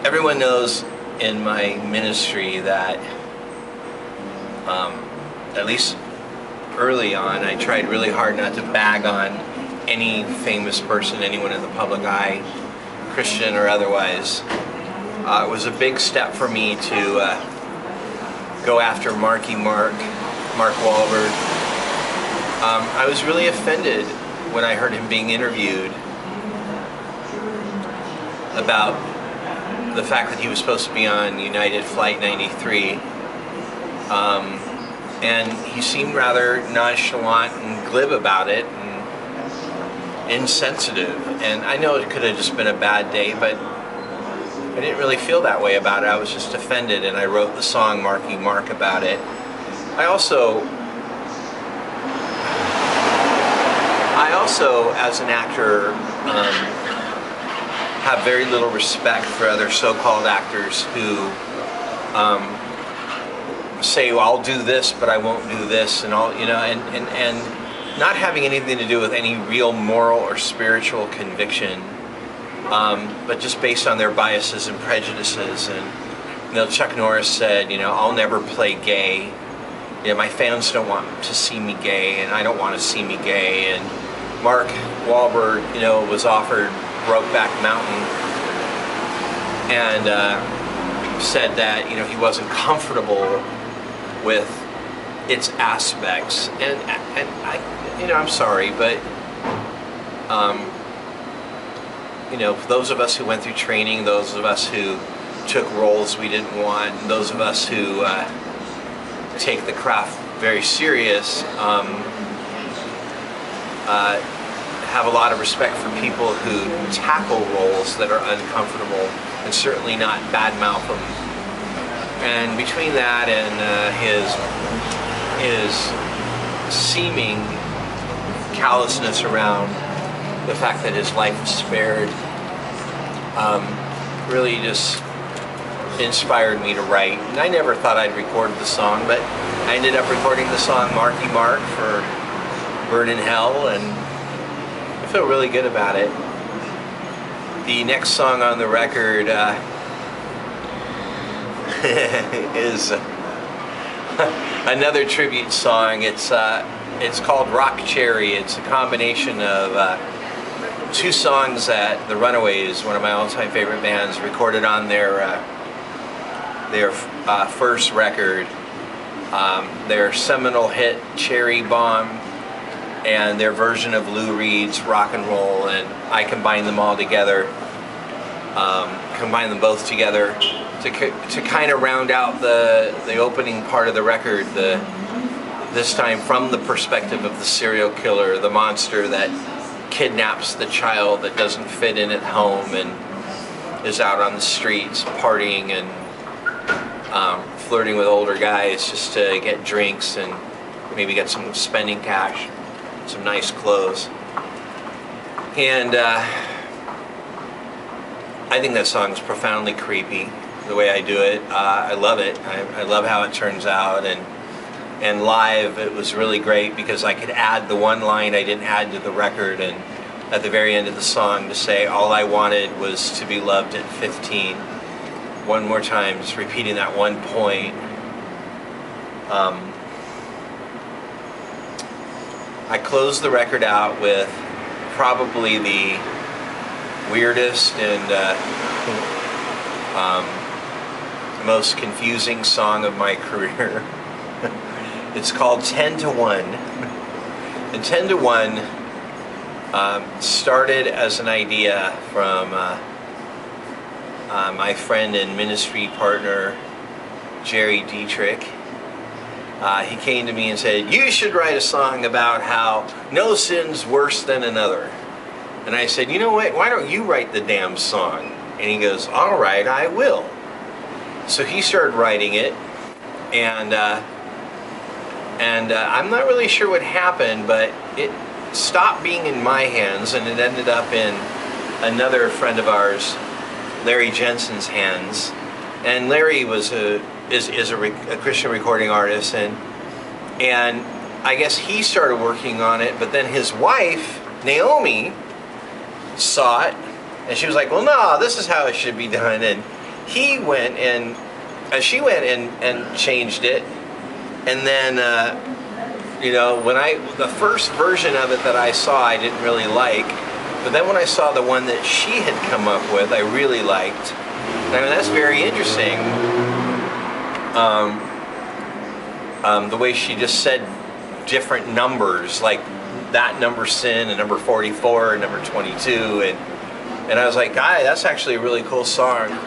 Everyone knows in my ministry that, at least early on, I tried really hard not to bag on any famous person, anyone in the public eye, Christian or otherwise. It was a big step for me to go after Mark Wahlberg. I was really offended when I heard him being interviewed about the fact that he was supposed to be on United Flight 93. And he seemed rather nonchalant and glib about it and insensitive. And I know it could have just been a bad day, but I didn't really feel that way about it. I was just offended, and I wrote the song Marky Mark about it. I also, as an actor, have very little respect for other so-called actors who say, well, I'll do this, but I won't do this, and all, you know, and not having anything to do with any real moral or spiritual conviction, but just based on their biases and prejudices. And you know, Chuck Norris said, you know, I'll never play gay. You know, my fans don't want to see me gay, and I don't want to see me gay. And Mark Wahlberg, you know, was offered Brokeback Mountain and said that, you know, he wasn't comfortable with its aspects, and I, you know, I'm sorry, but you know, those of us who went through training, those of us who took roles we didn't want, and those of us who take the craft very serious, have a lot of respect for people who tackle roles that are uncomfortable and certainly not badmouth them. And between that and his seeming callousness around the fact that his life was spared, really just inspired me to write. And I never thought I'd record the song, but I ended up recording the song Marky Mark for Burn in Hell, and I feel really good about it. The next song on the record is another tribute song. It's called Rock Cherry. It's a combination of two songs that the Runaways, one of my all-time favorite bands, recorded on their first record, their seminal hit Cherry Bomb, and their version of Lou Reed's Rock and Roll, and I combined them all together, combined them both together to kind of round out the opening part of the record, this time from the perspective of the serial killer, the monster that kidnaps the child that doesn't fit in at home and is out on the streets partying and flirting with older guys just to get drinks and maybe get some spending cash, some nice clothes. And I think that song is profoundly creepy, the way I do it. I love it. I love how it turns out, and live it was really great because I could add the one line I didn't add to the record, and at the very end of the song to say all I wanted was to be loved at 15. One more time, just repeating that one point. I closed the record out with probably the weirdest and most confusing song of my career. It's called 10 to 1. And 10 to 1 started as an idea from my friend and ministry partner, Jerry Dietrich. He came to me and said, you should write a song about how no sin's worse than another. And I said, you know what, why don't you write the damn song? And he goes, all right, I will. So he started writing it, and I'm not really sure what happened, but it stopped being in my hands and it ended up in another friend of ours, Larry Jensen's hands. And Larry is a Christian recording artist, and I guess he started working on it, but then his wife, Naomi, saw it, and she was like, well, no, this is how it should be done. And he went and she went and changed it, and then you know, the first version of it that I saw, I didn't really like, but then when I saw the one that she had come up with, I really liked. And I mean, that's very interesting. The way she just said different numbers, like that number sin and number 44 and number 22, and I was like, "Guy, that's actually a really cool song."